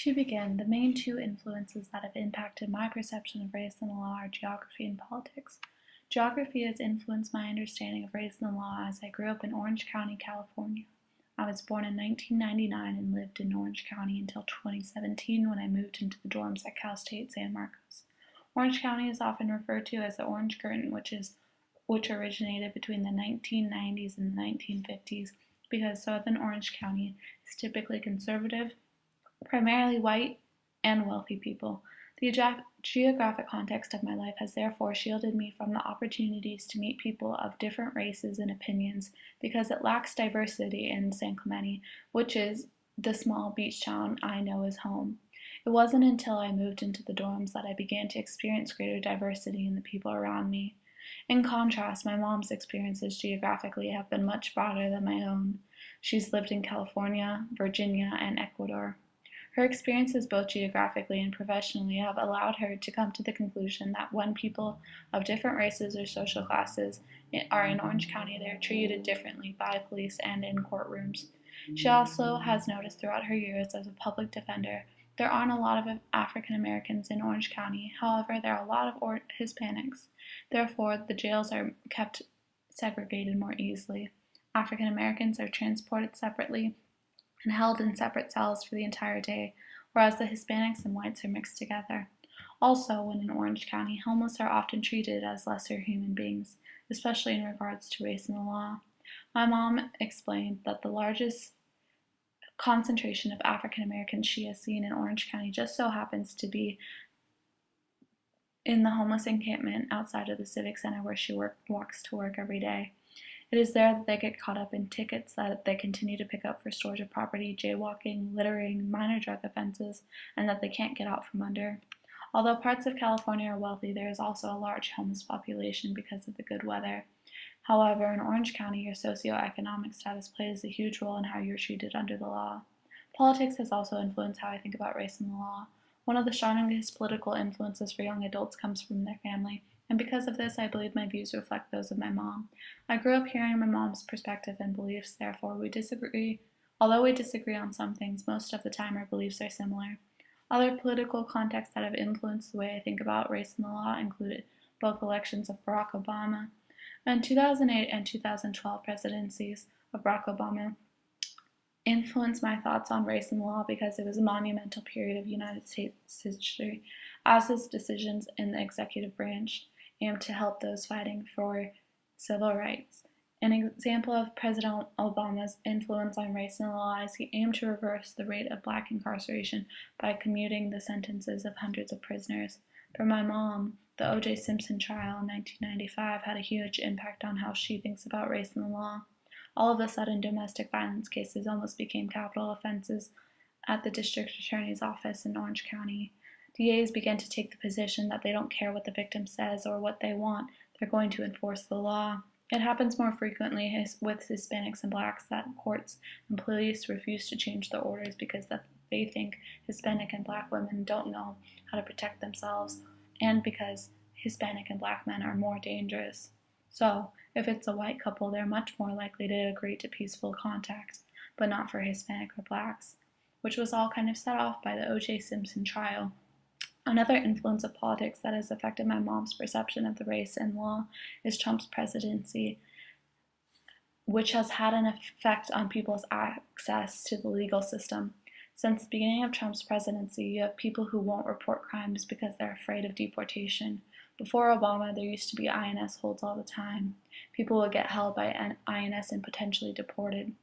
To begin, the main two influences that have impacted my perception of race and law are geography and politics. Geography has influenced my understanding of race and law as I grew up in Orange County, California. I was born in 1999 and lived in Orange County until 2017 when I moved into the dorms at Cal State San Marcos. Orange County is often referred to as the Orange Curtain, which originated between the 1990s and the 1950s because southern Orange County is typically conservative, primarily white and wealthy people. The geographic context of my life has therefore shielded me from the opportunities to meet people of different races and opinions because it lacks diversity in San Clemente, which is the small beach town I know as home. It wasn't until I moved into the dorms that I began to experience greater diversity in the people around me. In contrast, my mom's experiences geographically have been much broader than my own. She's lived in California, Virginia, and Ecuador. Her experiences both geographically and professionally have allowed her to come to the conclusion that when people of different races or social classes are in Orange County, they are treated differently by police and in courtrooms. She also has noticed throughout her years as a public defender there aren't a lot of African Americans in Orange County. However, there are a lot of Hispanics. Therefore, the jails are kept segregated more easily. African Americans are transported separately and held in separate cells for the entire day, whereas the Hispanics and whites are mixed together. Also, when in Orange County, homeless are often treated as lesser human beings, especially in regards to race and the law. My mom explained that the largest concentration of African Americans she has seen in Orange County just so happens to be in the homeless encampment outside of the Civic Center where she walks to work every day. It is there that they get caught up in tickets that they continue to pick up for storage of property, jaywalking, littering, minor drug offenses, and that they can't get out from under. Although parts of California are wealthy, there is also a large homeless population because of the good weather. However, in Orange County, your socioeconomic status plays a huge role in how you're treated under the law. Politics has also influenced how I think about race and the law. One of the strongest political influences for young adults comes from their family, and because of this, I believe my views reflect those of my mom. I grew up hearing my mom's perspective and beliefs, therefore we disagree. Although we disagree on some things, most of the time our beliefs are similar. Other political contexts that have influenced the way I think about race and the law included both elections of Barack Obama and 2008 and 2012 presidencies of Barack Obama influenced my thoughts on race and law because it was a monumental period of United States history, as his decisions in the executive branch aimed to help those fighting for civil rights. An example of President Obama's influence on race and law is he aimed to reverse the rate of black incarceration by commuting the sentences of hundreds of prisoners. For my mom, the O.J. Simpson trial in 1995 had a huge impact on how she thinks about race and the law. All of a sudden, domestic violence cases almost became capital offenses at the district attorney's office in Orange County. DAs began to take the position that they don't care what the victim says or what they want, they're going to enforce the law. It happens more frequently with Hispanics and blacks that courts and police refuse to change the orders because they think Hispanic and black women don't know how to protect themselves and because Hispanic and black men are more dangerous. So, if it's a white couple, they're much more likely to agree to peaceful contact, but not for Hispanic or blacks, which was all kind of set off by the O.J. Simpson trial. Another influence of politics that has affected my mom's perception of the race and law is Trump's presidency, which has had an effect on people's access to the legal system. Since the beginning of Trump's presidency, you have people who won't report crimes because they're afraid of deportation. Before Obama, there used to be INS holds all the time. People would get held by INS and potentially deported.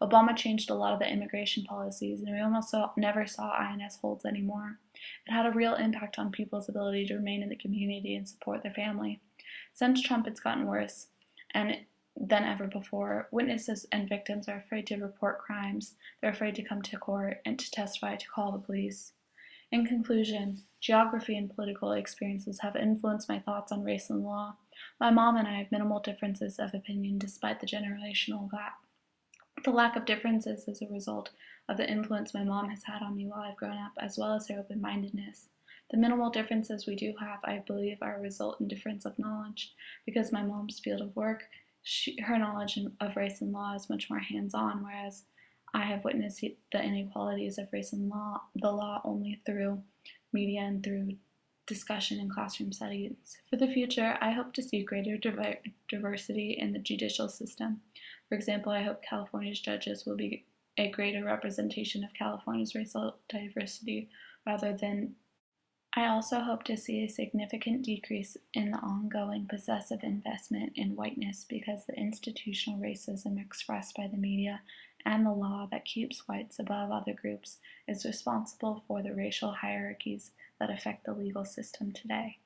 Obama changed a lot of the immigration policies, and we almost never saw INS holds anymore. It had a real impact on people's ability to remain in the community and support their family. Since Trump, it's gotten worse than ever before. Witnesses and victims are afraid to report crimes. They're afraid to come to court and to testify, to call the police. In conclusion, geography and political experiences have influenced my thoughts on race and law. My mom and I have minimal differences of opinion despite the generational gap. The lack of differences is a result of the influence my mom has had on me while I've grown up, as well as her open-mindedness. The minimal differences we do have, I believe, are a result in difference of knowledge. Because my mom's field of work, her knowledge of race and law is much more hands-on, whereas I have witnessed the inequalities of race and the law only through media and through discussion in classroom settings. For the future, I hope to see greater diversity in the judicial system. For example, I hope California's judges will be a greater representation of California's racial diversity rather than. I also hope to see a significant decrease in the ongoing possessive investment in whiteness because the institutional racism expressed by the media and the law that keeps whites above other groups is responsible for the racial hierarchies that affect the legal system today.